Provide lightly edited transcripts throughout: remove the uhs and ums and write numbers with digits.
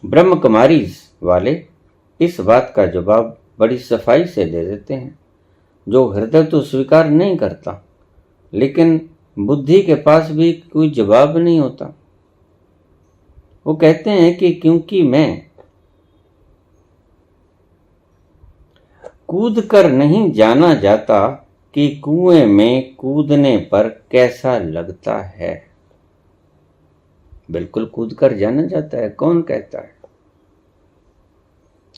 ब्रह्म कुमारी वाले इस बात का जवाब बड़ी सफाई से दे देते हैं। जो हृदय तो स्वीकार नहीं करता, लेकिन बुद्धि के पास भी कोई जवाब नहीं होता। वो कहते हैं कि क्योंकि मैं कूद कर नहीं जाना जाता कि कुएं में कूदने पर कैसा लगता है। बिल्कुल कूद कर जाना जाता है, कौन कहता है?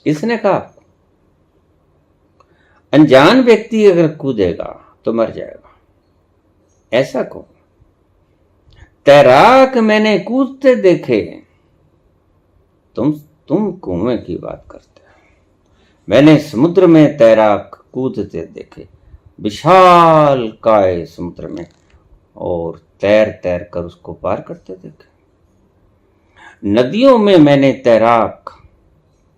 किसने कहा? अनजान व्यक्ति अगर कूदेगा तो मर जाएगा, ऐसा कौन? तैराक मैंने कूदते देखे। तुम कुएं की बात करते हो। मैंने समुद्र में तैराक कूदते देखे, विशाल काय समुद्र में, और तैर तैर कर उसको पार करते देखे। नदियों में मैंने तैराक,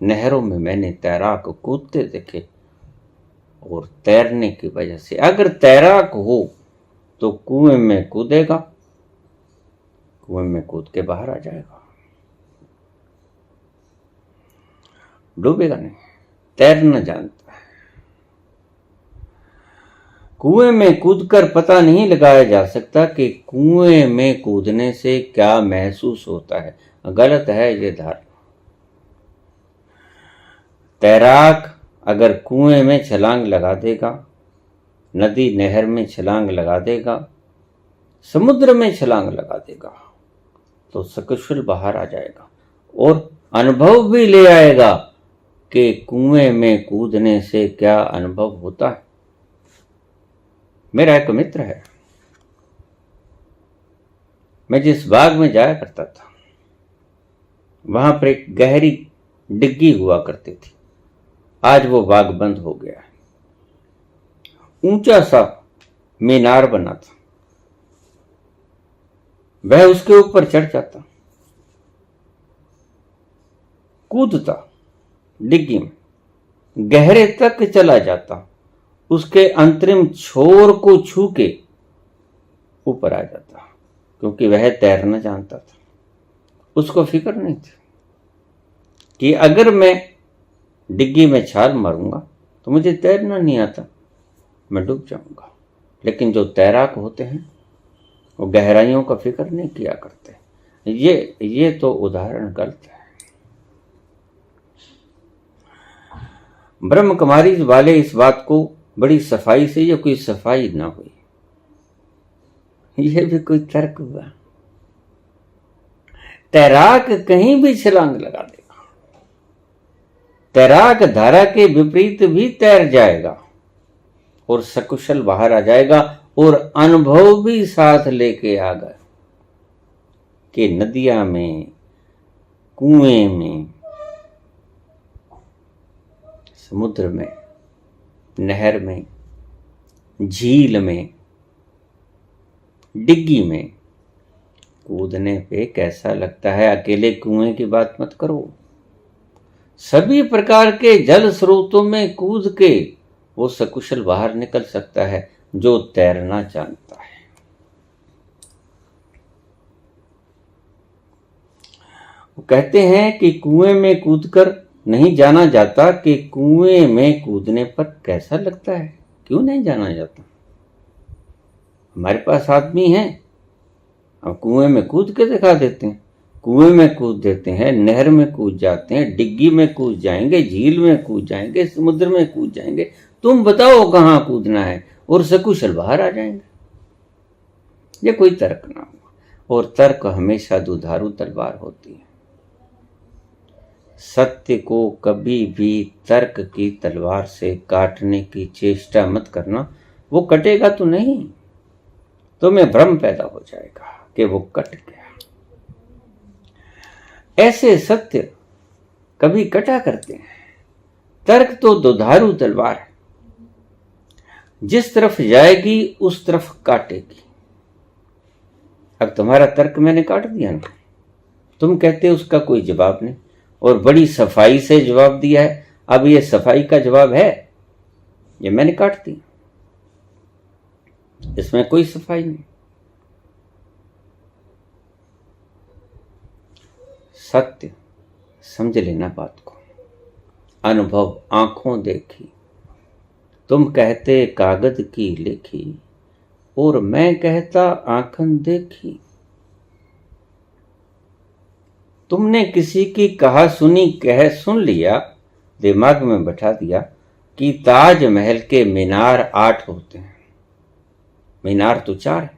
नहरों में मैंने तैराक कूदते देखे, और तैरने की वजह से अगर तैराक हो तो कुएं में कूदेगा, कुएं में कूद के बाहर आ जाएगा, डूबेगा नहीं, तैरना जानता है। कुएं में कूदकर पता नहीं लगाया जा सकता कि कुएं में कूदने से क्या महसूस होता है। गलत है ये धारणा। तैराक अगर कुएं में छलांग लगा देगा, नदी नहर में छलांग लगा देगा, समुद्र में छलांग लगा देगा, तो सकुशल बाहर आ जाएगा और अनुभव भी ले आएगा कि कुएं में कूदने से क्या अनुभव होता है। मेरा एक मित्र है, मैं जिस बाग में जाया करता था वहां पर एक गहरी डिग्गी हुआ करती थी। आज वो बाग बंद हो गया है। ऊंचा सा मीनार बना था, वह उसके ऊपर चढ़ जाता, कूदता डिग्गी में, गहरे तक चला जाता, उसके अंतरिम छोर को छू के ऊपर आ जाता, क्योंकि वह तैरना जानता था। उसको फिक्र नहीं थी कि अगर मैं डिग्गी में छाल मारूंगा तो मुझे तैरना नहीं आता, मैं डूब जाऊंगा। लेकिन जो तैराक होते हैं वो गहराइयों का फिक्र नहीं किया करते। ये तो उदाहरण गलत है। ब्रह्म कुमारी वाले इस बात को बड़ी सफाई से, ये कोई सफाई ना हुई, ये भी कोई तर्क हुआ? तैराक कहीं भी छलांग लगा देगा, तैराक धारा के विपरीत भी तैर जाएगा और सकुशल बाहर आ जाएगा, और अनुभव भी साथ लेके आ गए कि नदियां में, कुएं में, समुद्र में, नहर में, झील में, डिग्गी में कूदने पे कैसा लगता है। अकेले कुएं की बात मत करो, सभी प्रकार के जल स्रोतों में कूद के वो सकुशल बाहर निकल सकता है जो तैरना जानता है। वो कहते हैं कि कुएं में कूदकर नहीं जाना जाता कि कुएं में कूदने पर कैसा लगता है। क्यों नहीं जाना जाता? हमारे पास आदमी हैं, हम कुएं में कूद के दिखा देते हैं, कुएं में कूद देते हैं, नहर में कूद जाते हैं, डिग्गी में कूद जाएंगे, झील में कूद जाएंगे, समुद्र में कूद जाएंगे। तुम बताओ कहां कूदना है और सकुशल बाहर आ जाएंगे। ये कोई तर्क ना हुआ, और तर्क हमेशा दुधारू तलवार होती है। सत्य को कभी भी तर्क की तलवार से काटने की चेष्टा मत करना, वो कटेगा तो नहीं, तुम्हें भ्रम पैदा हो जाएगा कि वो कट गया। ऐसे सत्य कभी कटा करते हैं। तर्क तो दुधारू तलवार है, जिस तरफ जाएगी उस तरफ काटेगी। अब तुम्हारा तर्क मैंने काट दिया ना, तुम कहते हो उसका कोई जवाब नहीं, और बड़ी सफाई से जवाब दिया है। अब ये सफाई का जवाब है, ये मैंने काट दिया, इसमें कोई सफाई नहीं। सत्य समझ लेना बात को। अनुभव आंखों देखी, तुम कहते कागज की लिखी, और मैं कहता आंखन देखी। तुमने किसी की कहा सुनी कह सुन लिया, दिमाग में बैठा दिया कि ताजमहल के मीनार 8 होते हैं, मीनार तो 4 है।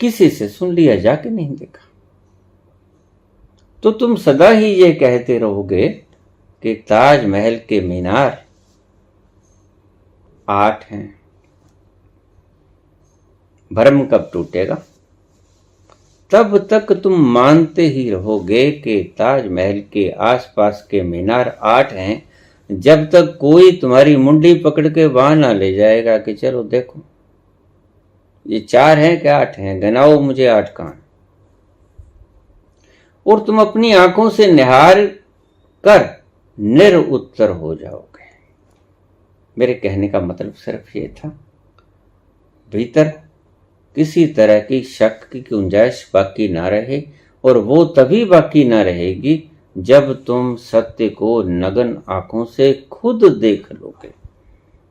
किसी से सुन लिया, जाके नहीं देखा, तो तुम सदा ही ये कहते रहोगे कि ताजमहल के मीनार 8 हैं। भ्रम कब टूटेगा? तब तक तुम मानते ही रहोगे कि ताजमहल के आसपास के मीनार 8 हैं, जब तक कोई तुम्हारी मुंडी पकड़ के वहां ना ले जाएगा कि चलो देखो ये 4 हैं कि 8 हैं, गिनाओ मुझे 8 कहां। और तुम अपनी आंखों से निहार कर निरुत्तर हो जाओगे। मेरे कहने का मतलब सिर्फ ये था, भीतर किसी तरह की शक की गुंजाइश बाकी ना रहे, और वो तभी बाकी ना रहेगी जब तुम सत्य को नग्न आंखों से खुद देख लोगे,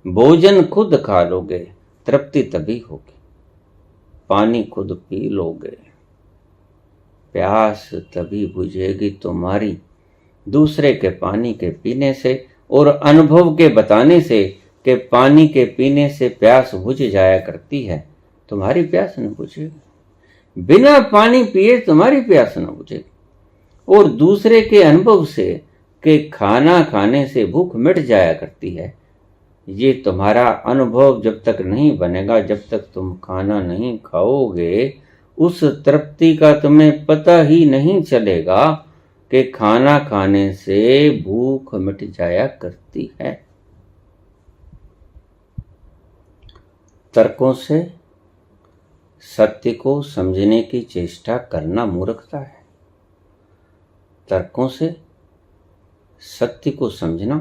भोजन खुद खा लोगे, तृप्ति तभी होगी, पानी खुद पी लोगे, प्यास तभी बुझेगी तुम्हारी दूसरे के पानी के पीने से और अनुभव के बताने से कि पानी के पीने से प्यास बुझ जाया करती है, तुम्हारी प्यास न बुझेगी। बिना पानी पिए तुम्हारी प्यास न बुझेगी। और दूसरे के अनुभव से कि खाना खाने से भूख मिट जाया करती है, ये तुम्हारा अनुभव जब तक नहीं बनेगा, जब तक तुम खाना नहीं खाओगे, उस तृप्ति का तुम्हें पता ही नहीं चलेगा कि खाना खाने से भूख मिट जाया करती है। तर्कों से सत्य को समझने की चेष्टा करना मूर्खता है। तर्कों से सत्य को समझना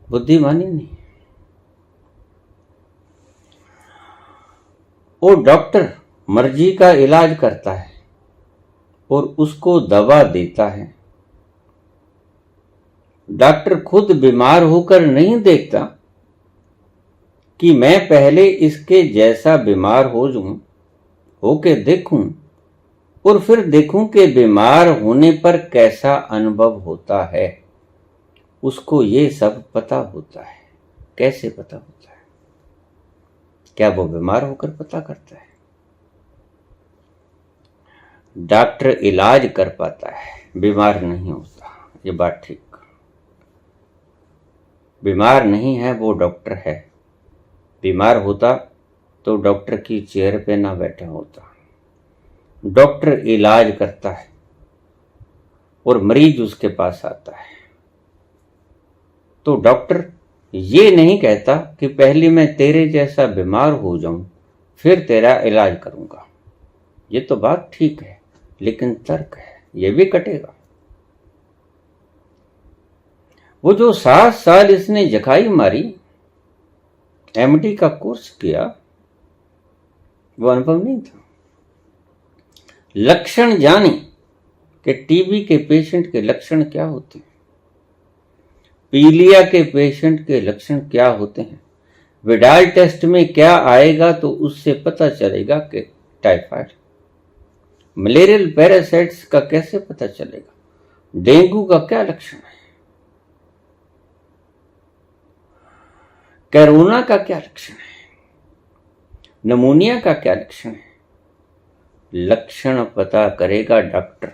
बुद्धिमानी नहीं। और डॉक्टर मर्जी का इलाज करता है और उसको दवा देता है। डॉक्टर खुद बीमार होकर नहीं देखता कि मैं पहले इसके जैसा बीमार हो जाऊं, होके देखूं और फिर देखूं कि बीमार होने पर कैसा अनुभव होता है। उसको ये सब पता होता है। कैसे पता होता है? क्या वो बीमार होकर पता करता है? डॉक्टर इलाज कर पाता है, बीमार नहीं होता। ये बात ठीक। बीमार नहीं है वो डॉक्टर है। बीमार होता तो डॉक्टर की चेयर पे ना बैठा होता। डॉक्टर इलाज करता है और मरीज उसके पास आता है। तो डॉक्टर ये नहीं कहता कि पहले मैं तेरे जैसा बीमार हो जाऊं फिर तेरा इलाज करूंगा। ये तो बात ठीक है, लेकिन तर्क है, ये भी कटेगा। वो जो 7 साल इसने जखाई मारी, एमडी का कोर्स किया, वो अनुभव नहीं था। लक्षण जाने कि टीबी के पेशेंट के लक्षण क्या होते हैं, पीलिया के पेशेंट के लक्षण क्या होते हैं, विडाल टेस्ट में क्या आएगा तो उससे पता चलेगा कि टाइफाइड। मलेरियल पैरासाइट्स का कैसे पता चलेगा, डेंगू का क्या लक्षण है, कोरोना का क्या लक्षण है, निमोनिया का क्या लक्षण है। लक्षण पता करेगा डॉक्टर।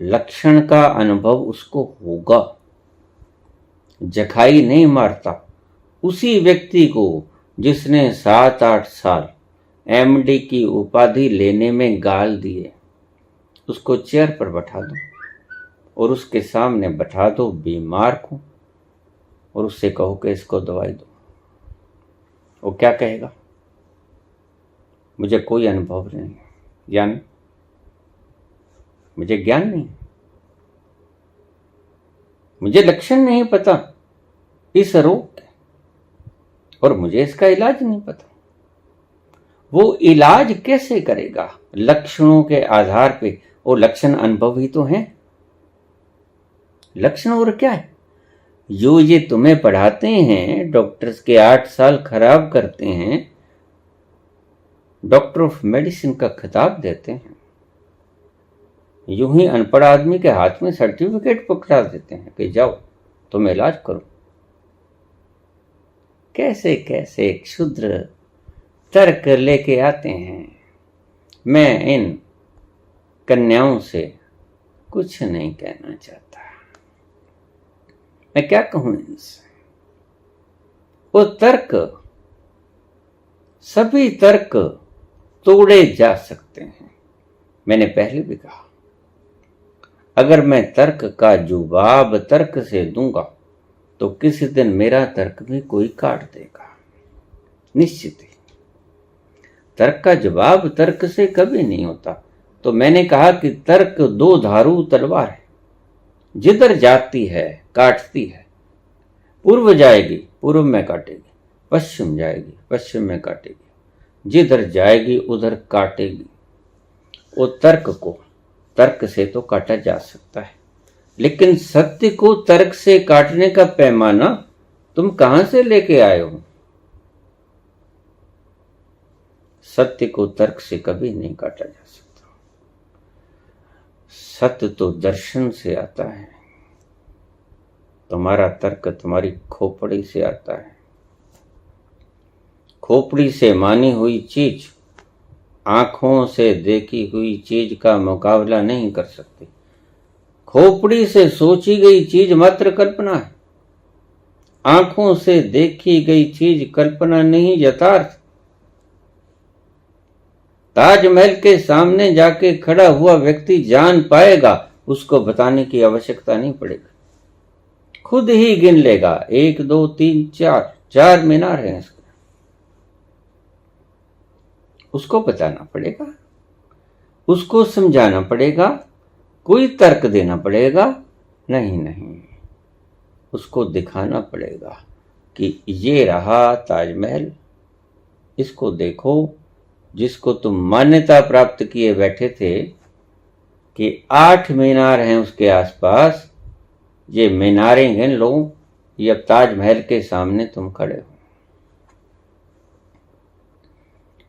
लक्षण का अनुभव उसको होगा। जखाई नहीं मारता उसी व्यक्ति को जिसने 7-8 साल एमडी की उपाधि लेने में गाल दिए। उसको चेयर पर बैठा दो और उसके सामने बैठा दो बीमार को और उससे कहो कि इसको दवाई दो। वो क्या कहेगा? मुझे कोई अनुभव नहीं, यानी मुझे ज्ञान नहीं, मुझे लक्षण नहीं पता इस रोग के और मुझे इसका इलाज नहीं पता। वो इलाज कैसे करेगा? लक्षणों के आधार पे। और लक्षण अनुभव ही तो हैं। लक्षण और क्या है? जो ये तुम्हें पढ़ाते हैं, डॉक्टर्स के 8 साल खराब करते हैं, डॉक्टर ऑफ मेडिसिन का खिताब देते हैं, यूं ही अनपढ़ आदमी के हाथ में सर्टिफिकेट पकड़ा देते हैं कि जाओ तुम इलाज करो। कैसे कैसे क्षुद्र तर्क लेके आते हैं। मैं इन कन्याओं से कुछ नहीं कहना चाहता। मैं क्या कहूं इनसे? वो तर्क, सभी तर्क तोड़े जा सकते हैं। मैंने पहले भी कहा, अगर मैं तर्क का जवाब तर्क से दूंगा तो किसी दिन मेरा तर्क भी कोई काट देगा, निश्चित ही। तर्क का जवाब तर्क से कभी नहीं होता। तो मैंने कहा कि तर्क 2 धारू तलवार है, जिधर जाती है काटती है। पूर्व जाएगी पूर्व में काटेगी, पश्चिम जाएगी पश्चिम में काटेगी, जिधर जाएगी उधर काटेगी। वो तर्क को तर्क से तो काटा जा सकता है, लेकिन सत्य को तर्क से काटने का पैमाना तुम कहां से लेके आए हो? सत्य को तर्क से कभी नहीं काटा जा सकता। सत्य तो दर्शन से आता है। तुम्हारा तर्क तुम्हारी खोपड़ी से आता है। खोपड़ी से मानी हुई चीज आंखों से देखी हुई चीज का मुकाबला नहीं कर सकती। खोपड़ी से सोची गई चीज मात्र कल्पना है। आंखों से देखी गई चीज कल्पना नहीं, यथार्थ। ताजमहल के सामने जाके खड़ा हुआ व्यक्ति जान पाएगा, उसको बताने की आवश्यकता नहीं पड़ेगी, खुद ही गिन लेगा। 1 2 3 4 मीनार हैं इसके, उसको बताना पड़ेगा, उसको समझाना पड़ेगा, कोई तर्क देना पड़ेगा? नहीं, उसको दिखाना पड़ेगा कि ये रहा ताजमहल, इसको देखो, जिसको तुम मान्यता प्राप्त किए बैठे थे कि 8 मीनार हैं उसके आसपास, ये मीनारें गिन लो, ये अब ताजमहल के सामने तुम खड़े हो।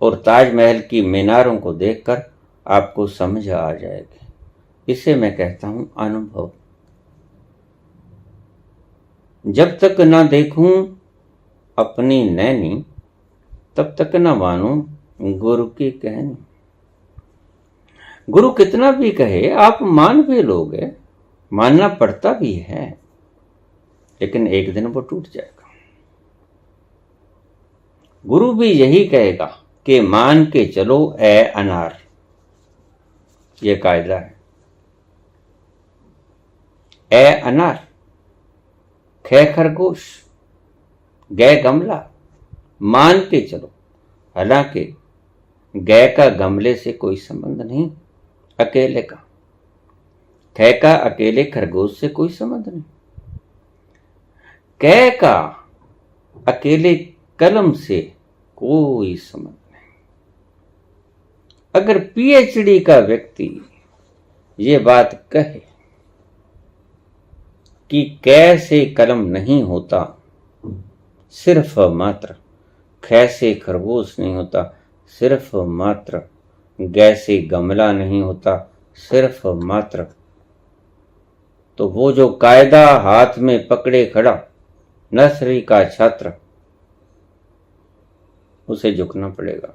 और ताजमहल की मीनारों को देखकर आपको समझ आ जाएगी। इसे मैं कहता हूं अनुभव। जब तक ना देखूं अपनी नैनी, तब तक ना मानूं गुरु की कहनी। गुरु कितना भी कहे आप मान भी लोगे, मानना पड़ता भी है, लेकिन एक दिन वो टूट जाएगा। गुरु भी यही कहेगा कि मान के चलो ए अनार, ये कायदा है। ए अनार, खे खरगोश, गै गमला, मान के चलो। हालांकि गै का गमले से कोई संबंध नहीं, अकेले का। कै का अकेले खरगोश से कोई संबंध नहीं। कै का अकेले कलम से कोई संबंध नहीं। अगर पीएचडी का व्यक्ति ये बात कहे कि कै से कलम नहीं होता, सिर्फ मात्र कै से खरगोश नहीं होता, सिर्फ मात्र गै से गमला नहीं होता, सिर्फ मात्र, तो वो जो कायदा हाथ में पकड़े खड़ा नर्सरी का छात्र, उसे झुकना पड़ेगा।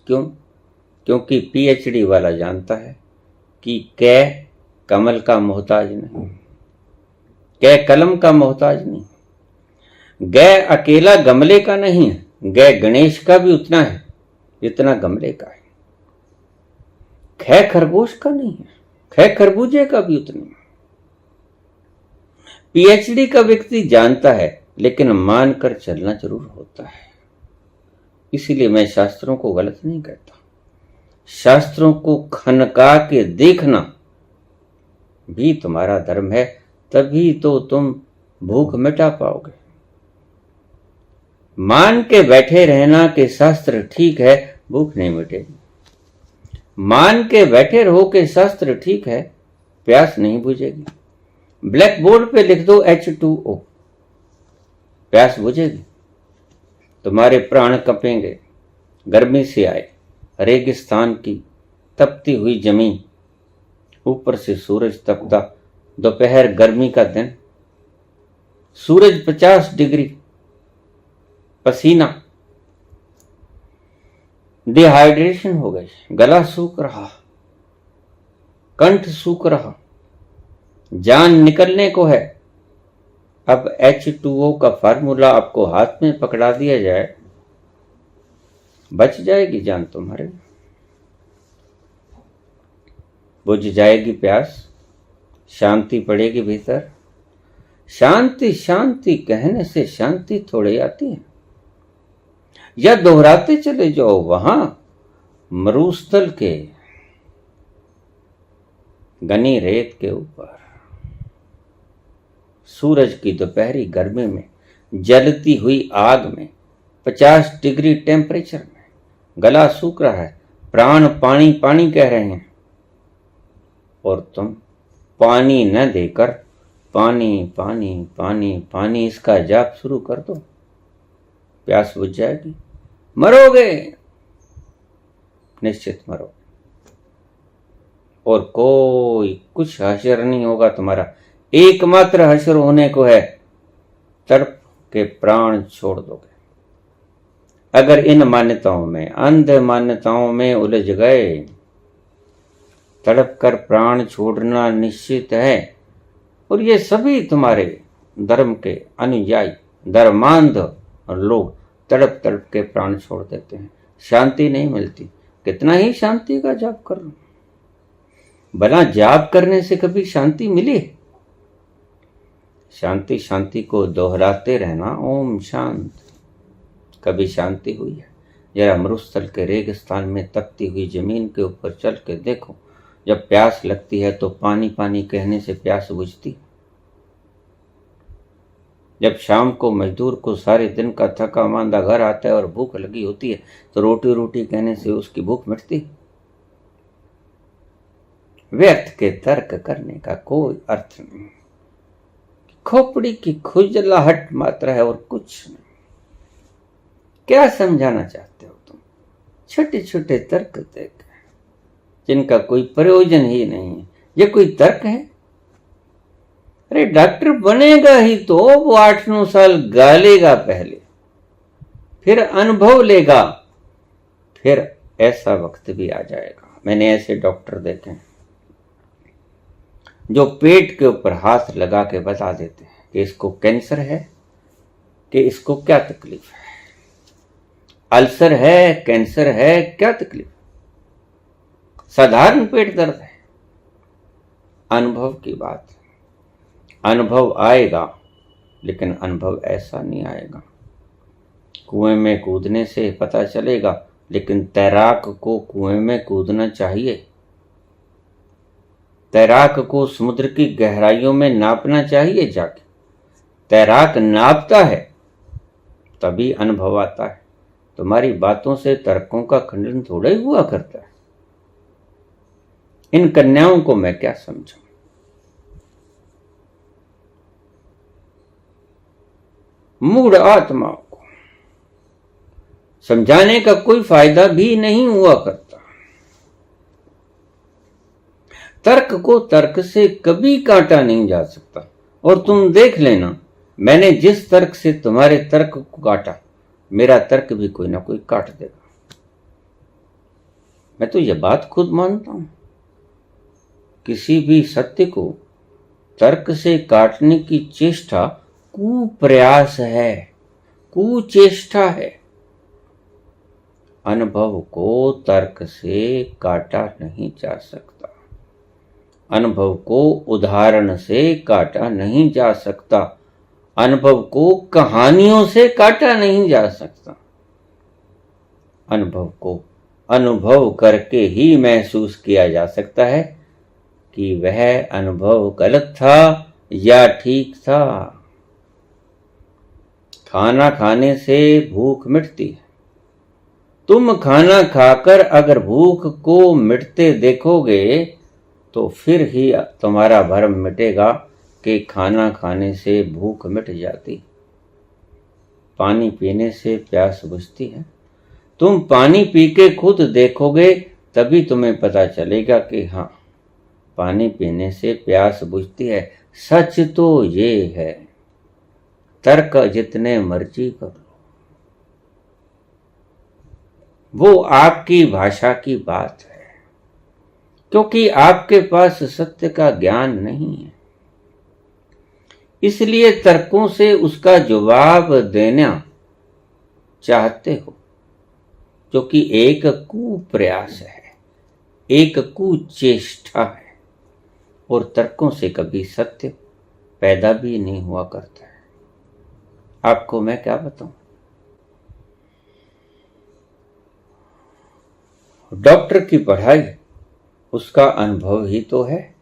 क्यों? क्योंकि पीएचडी वाला जानता है कि कै कमल का मोहताज नहीं, कै कलम का मोहताज नहीं, गै अकेला गमले का नहीं है, गै गणेश का भी उतना है जितना गमले का है। कै खरगोश का नहीं है, कै खरबूजे का भी उतना है। पीएचडी का व्यक्ति जानता है, लेकिन मानकर चलना जरूर होता है। इसीलिए मैं शास्त्रों को गलत नहीं कहता। शास्त्रों को खनका के देखना भी तुम्हारा धर्म है, तभी तो तुम भूख मिटा पाओगे। मान के बैठे रहना कि शास्त्र ठीक है, भूख नहीं मिटेगी। मान के बैठे रहो कि शास्त्र ठीक है, प्यास नहीं बुझेगी। ब्लैक बोर्ड पे लिख दो H2O, प्यास बुझेगी। तुम्हारे प्राण कपेंगे। गर्मी से आए रेगिस्तान की तपती हुई जमीन, ऊपर से सूरज तपता, दोपहर गर्मी का दिन, सूरज 50 डिग्री, पसीना, डिहाइड्रेशन हो गई, गला सूख रहा, कंठ सूख रहा, जान निकलने को है। अब H2O का फार्मूला आपको हाथ में पकड़ा दिया जाए, बच जाएगी जान तुम्हारे, बुझ जाएगी प्यास, शांति पड़ेगी भीतर। शांति शांति कहने से शांति थोड़ी आती है। या दोहराते चले जाओ वहां मरुस्थल के घनी रेत के ऊपर, सूरज की दोपहरी गर्मी में, जलती हुई आग में, 50 डिग्री टेम्परेचर में, गला सूख रहा है, प्राण पानी पानी कह रहे हैं, और तुम पानी न देकर पानी पानी पानी पानी इसका जाप शुरू कर दो, प्यास बुझ जाएगी। मरोगे, निश्चित मरोगे, और कोई कुछ हश्र नहीं होगा तुम्हारा। एकमात्र हश्र होने को है, तड़प के प्राण छोड़ दोगे। अगर इन मान्यताओं में, अंध मान्यताओं में उलझ गए, तड़प कर प्राण छोड़ना निश्चित है। और ये सभी तुम्हारे धर्म के अनुयायी, धर्मांध लोग तड़प तड़प के प्राण छोड़ देते हैं, शांति नहीं मिलती। कितना ही शांति का जाप कर लो, भला जाप करने से कभी शांति मिली? शांति शांति को दोहराते रहना, ओम शांत। कभी शांति हुई है? जरा मरुस्थल के रेगिस्तान में तपती हुई जमीन के ऊपर चल के देखो, जब प्यास लगती है तो पानी पानी कहने से प्यास बुझती। जब शाम को मजदूर को सारे दिन का थका मांदा घर आता है और भूख लगी होती है तो रोटी रोटी कहने से उसकी भूख मिटती। व्यर्थ के तर्क करने का कोई अर्थ नहीं, खोपड़ी की खुजलाहट मात्र है और कुछ नहीं। क्या समझाना चाहते हो तुम? छोटे छोटे तर्क देख जिनका कोई प्रयोजन ही नहीं है। ये कोई तर्क है? अरे डॉक्टर बनेगा ही तो वो 8-9 साल गालेगा पहले, फिर अनुभव लेगा, फिर ऐसा वक्त भी आ जाएगा। मैंने ऐसे डॉक्टर देखे हैं जो पेट के ऊपर हाथ लगा के बता देते हैं कि इसको कैंसर है, कि इसको क्या तकलीफ है, अल्सर है, कैंसर है, क्या तकलीफ, साधारण पेट दर्द है। अनुभव की बात, अनुभव आएगा, लेकिन अनुभव ऐसा नहीं आएगा। कुएं में कूदने से पता चलेगा, लेकिन तैराक को कुएं में कूदना चाहिए। तैराक को समुद्र की गहराइयों में नापना चाहिए जाके। तैराक नापता है तभी अनुभव आता है। तुम्हारी बातों से तर्कों का खंडन थोड़ा ही हुआ करता है। इन कन्याओं को मैं क्या समझूं? मूढ़ आत्माओं को समझाने का कोई फायदा भी नहीं हुआ करता। तर्क को तर्क से कभी काटा नहीं जा सकता। और तुम देख लेना, मैंने जिस तर्क से तुम्हारे तर्क को काटा, मेरा तर्क भी कोई ना कोई काट देगा। मैं तो यह बात खुद मानता हूं। किसी भी सत्य को तर्क से काटने की चेष्टा कुप्रयास है, कुचेष्टा है। अनुभव को तर्क से काटा नहीं जा सकता। अनुभव को उदाहरण से काटा नहीं जा सकता। अनुभव को कहानियों से काटा नहीं जा सकता। अनुभव को अनुभव करके ही महसूस किया जा सकता है कि वह अनुभव गलत था या ठीक था। खाना खाने से भूख मिटती है। तुम खाना खाकर अगर भूख को मिटते देखोगे तो फिर ही तुम्हारा भ्रम मिटेगा कि खाना खाने से भूख मिट जाती। पानी पीने से प्यास बुझती है। तुम पानी पी के खुद देखोगे तभी तुम्हें पता चलेगा कि हाँ, पानी पीने से प्यास बुझती है। सच तो ये है, तर्क जितने मर्जी कर लो, वो आपकी भाषा की बात है, क्योंकि आपके पास सत्य का ज्ञान नहीं है। इसलिए तर्कों से उसका जवाब देना चाहते हो, जो कि एक कुप्रयास है, एक कुचेष्टा है, और तर्कों से कभी सत्य पैदा भी नहीं हुआ करता है। आपको मैं क्या बताऊं? डॉक्टर की पढ़ाई उसका अनुभव ही तो है।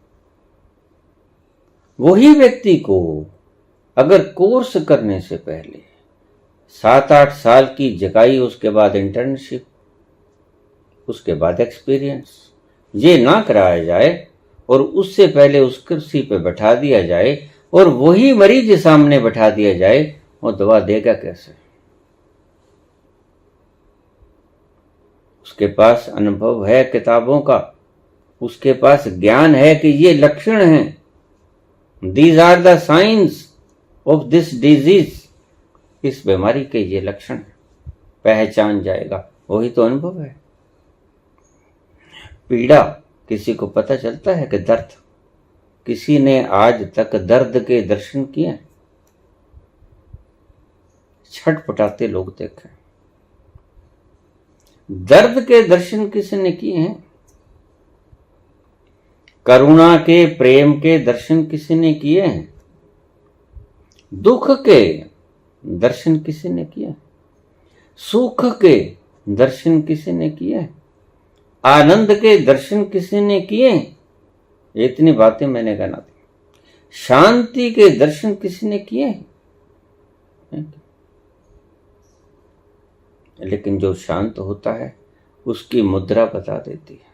वही व्यक्ति को अगर कोर्स करने से पहले 7-8 साल की जगाई, उसके बाद इंटर्नशिप, उसके बाद एक्सपीरियंस, ये ना कराया जाए और उससे पहले उस कुर्सी पे बैठा दिया जाए और वही मरीज सामने बैठा दिया जाए, वो दवा देगा कैसे? उसके पास अनुभव है किताबों का, उसके पास ज्ञान है कि ये लक्षण हैं, these are the signs of this disease, इस बीमारी के ये लक्षण पहचान जाएगा। वही तो अनुभव है। पीड़ा किसी को पता चलता है कि दर्द, किसी ने आज तक दर्द के दर्शन किए? छटपटाते लोग देखे। दर्द के दर्शन किसने किए हैं? करुणा के, प्रेम के दर्शन किसने किए हैं? दुख के दर्शन किसने किए? सुख के दर्शन किसने किए? आनंद के दर्शन किसने किए? इतनी बातें मैंने कहना थी। शांति के दर्शन किसने किए? लेकिन जो शांत होता है उसकी मुद्रा बता देती है।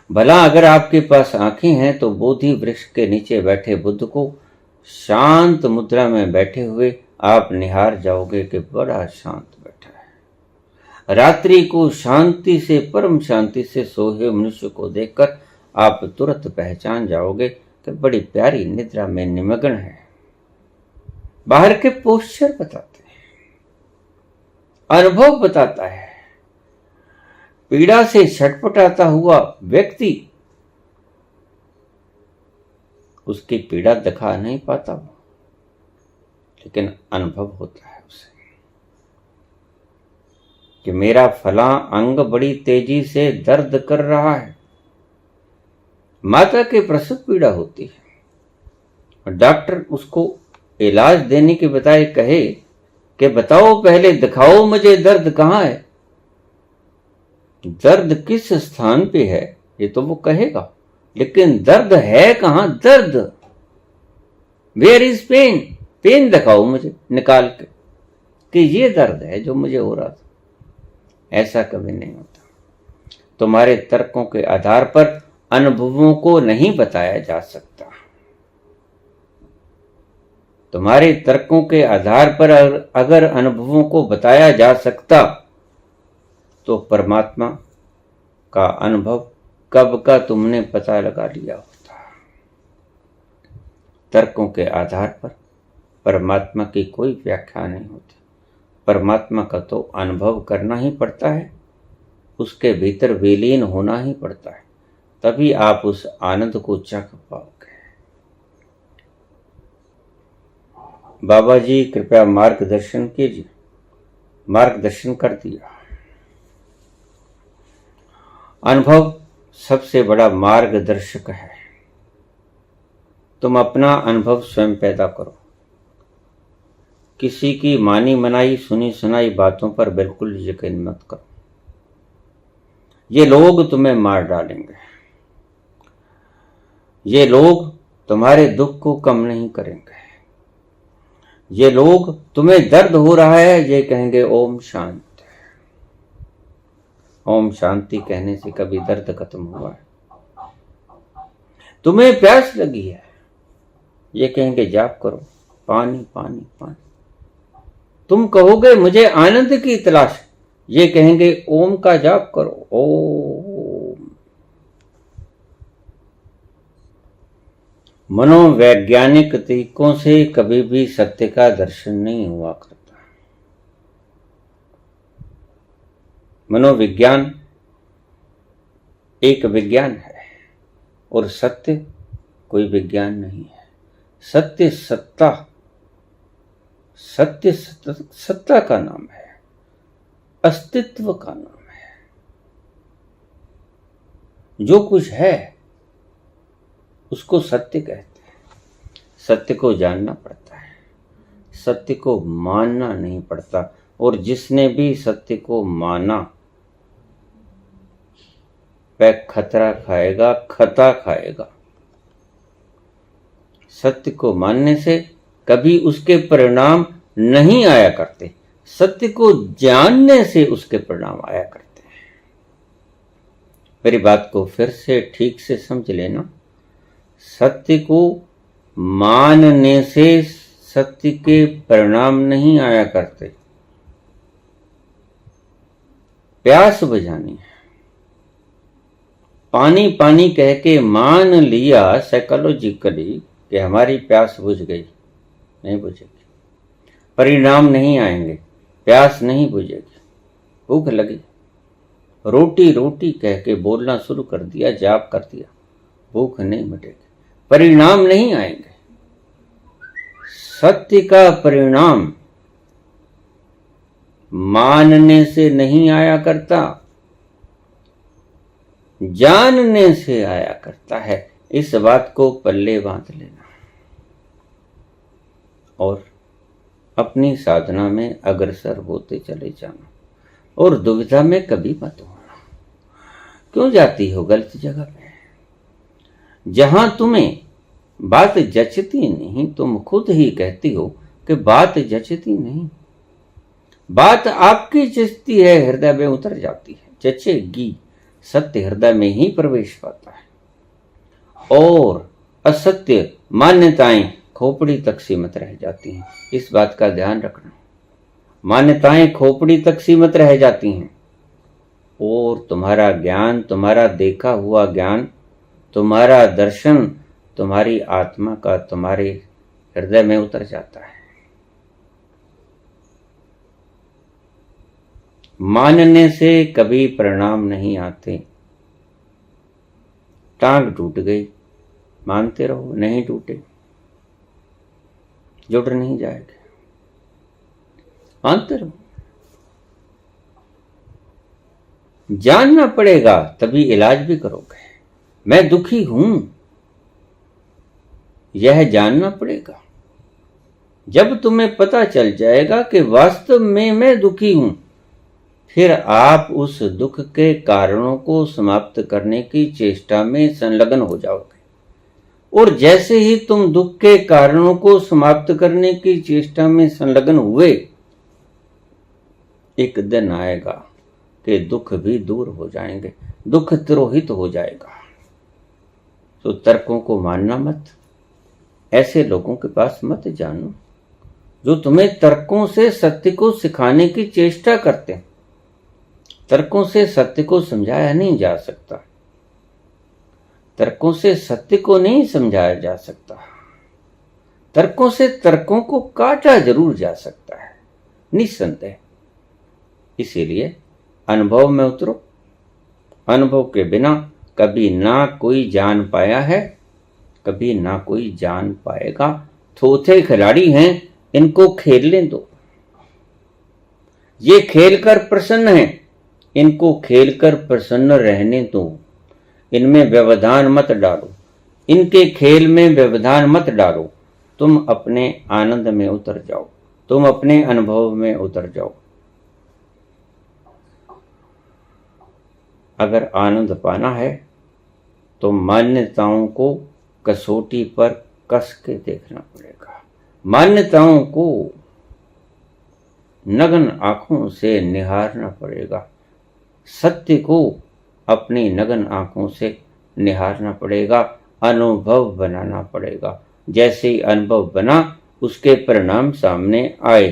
भला अगर आपके पास आंखें हैं तो बोधि वृक्ष के नीचे बैठे बुद्ध को शांत मुद्रा में बैठे हुए आप निहार जाओगे कि बड़ा शांत बैठा है। रात्रि को शांति से, परम शांति से सोए मनुष्य को देखकर आप तुरंत पहचान जाओगे कि बड़ी प्यारी निद्रा में निमग्न है। बाहर के पोस्चर बताते हैं, अनुभव बताता है। पीड़ा से छटपटाता हुआ व्यक्ति उसकी पीड़ा दिखा नहीं पाता, लेकिन अनुभव होता है उसे कि मेरा फला अंग बड़ी तेजी से दर्द कर रहा है। माता के प्रसव पीड़ा होती है, डॉक्टर उसको इलाज देने के बजाय कहे कि बताओ पहले, दिखाओ मुझे दर्द कहाँ है, दर्द किस स्थान पे है, ये तो वो कहेगा, लेकिन दर्द है कहां? दर्द, वेयर इज पेन? पेन दिखाओ मुझे निकाल के कि ये दर्द है जो मुझे हो रहा था। ऐसा कभी नहीं होता। तुम्हारे तर्कों के आधार पर अनुभवों को नहीं बताया जा सकता। तुम्हारे तर्कों के आधार पर अगर अनुभवों को बताया जा सकता तो परमात्मा का अनुभव कब का तुमने पता लगा लिया होता। तर्कों के आधार पर परमात्मा की कोई व्याख्या नहीं होती। परमात्मा का तो अनुभव करना ही पड़ता है, उसके भीतर विलीन होना ही पड़ता है, तभी आप उस आनंद को चख पाओगे। बाबा जी कृपया मार्गदर्शन कीजिए। मार्गदर्शन कर दिया। अनुभव सबसे बड़ा मार्गदर्शक है। तुम अपना अनुभव स्वयं पैदा करो। किसी की मानी मनाई, सुनी सुनाई बातों पर बिल्कुल यकीन मत करो। ये लोग तुम्हें मार डालेंगे। ये लोग तुम्हारे दुख को कम नहीं करेंगे। ये लोग तुम्हें दर्द हो रहा है, ये कहेंगे ओम शांति। ओम शांति कहने से कभी दर्द खत्म हुआ है? तुम्हें प्यास लगी है, ये कहेंगे जाप करो, पानी पानी पानी। तुम कहोगे मुझे आनंद की तलाश, ये कहेंगे ओम का जाप करो, ओम। मनोवैज्ञानिक तरीकों से कभी भी सत्य का दर्शन नहीं हुआ करता। मनोविज्ञान एक विज्ञान है और सत्य कोई विज्ञान नहीं है। सत्य सत्ता, सत्य सत्ता का नाम है, अस्तित्व का नाम है। जो कुछ है उसको सत्य कहते हैं। सत्य को जानना पड़ता है, सत्य को मानना नहीं पड़ता। और जिसने भी सत्य को माना वह खतरा खाएगा, खता खाएगा। सत्य को मानने से कभी उसके परिणाम नहीं आया करते, सत्य को जानने से उसके परिणाम आया करते हैं। मेरी बात को फिर से ठीक से समझ लेना। सत्य को मानने से सत्य के परिणाम नहीं आया करते। प्यास बुझानी है, पानी पानी कह के मान लिया साइकोलॉजिकली कि हमारी प्यास बुझ गई, नहीं बुझेगी, परिणाम नहीं आएंगे, प्यास नहीं बुझेगी। भूख लगी, रोटी रोटी कह के बोलना शुरू कर दिया, जाप कर दिया, भूख नहीं मिटेगी, परिणाम नहीं आएंगे। सत्य का परिणाम मानने से नहीं आया करता, जानने से आया करता है। इस बात को पल्ले बांध लेना और अपनी साधना में अग्रसर होते चले जाना और दुविधा में कभी मत होना। क्यों जाती हो गलत जगह पे? जहां तुम्हें बात जचती नहीं, तुम खुद ही कहती हो कि बात जचती नहीं। बात आपकी जचती है, हृदय में उतर जाती है, जचेगी। सत्य हृदय में ही प्रवेश पाता है और असत्य मान्यताएं खोपड़ी तक सीमित रह जाती हैं। इस बात का ध्यान रखना। मान्यताएं खोपड़ी तक सीमित रह जाती हैं और तुम्हारा ज्ञान, तुम्हारा देखा हुआ ज्ञान, तुम्हारा दर्शन, तुम्हारी आत्मा का तुम्हारे हृदय में उतर जाता है। मानने से कभी परिणाम नहीं आते। टांग टूट गई, मानते रहो, नहीं टूटे, जुड़ नहीं जाएगा, मानते रहो। जानना पड़ेगा तभी इलाज भी करोगे। मैं दुखी हूं, यह जानना पड़ेगा। जब तुम्हें पता चल जाएगा कि वास्तव में मैं दुखी हूं, फिर आप उस दुख के कारणों को समाप्त करने की चेष्टा में संलग्न हो जाओगे। और जैसे ही तुम दुख के कारणों को समाप्त करने की चेष्टा में संलग्न हुए, एक दिन आएगा कि दुख भी दूर हो जाएंगे, दुख तिरोहित हो जाएगा। तो तर्कों को मानना मत, ऐसे लोगों के पास मत जानो जो तुम्हें तर्कों से सत्य को सिखाने की चेष्टा करते हैं। तर्कों से सत्य को समझाया नहीं जा सकता, तर्कों से सत्य को नहीं समझाया जा सकता। तर्कों से तर्कों को काटा जरूर जा सकता है, निस्संदेह। इसीलिए अनुभव में उतरो। अनुभव के बिना कभी ना कोई जान पाया है, कभी ना कोई जान पाएगा। थोथे खिलाड़ी हैं, इनको खेलने दो। ये खेलकर प्रसन्न हैं, इनको खेलकर प्रसन्न रहने दो। इनमें व्यवधान मत डालो, इनके खेल में व्यवधान मत डालो। तुम अपने आनंद में उतर जाओ, तुम अपने अनुभव में उतर जाओ। अगर आनंद पाना है तो मान्यताओं को कसौटी पर कस के देखना पड़ेगा। मान्यताओं को नग्न आंखों से निहारना पड़ेगा, सत्य को अपनी नग्न आंखों से निहारना पड़ेगा, अनुभव बनाना पड़ेगा। जैसे ही अनुभव बना उसके परिणाम सामने आए।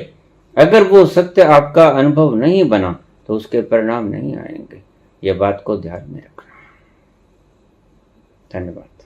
अगर वो सत्य आपका अनुभव नहीं बना तो उसके परिणाम नहीं आएंगे। यह बात को ध्यान में रखना। धन्यवाद।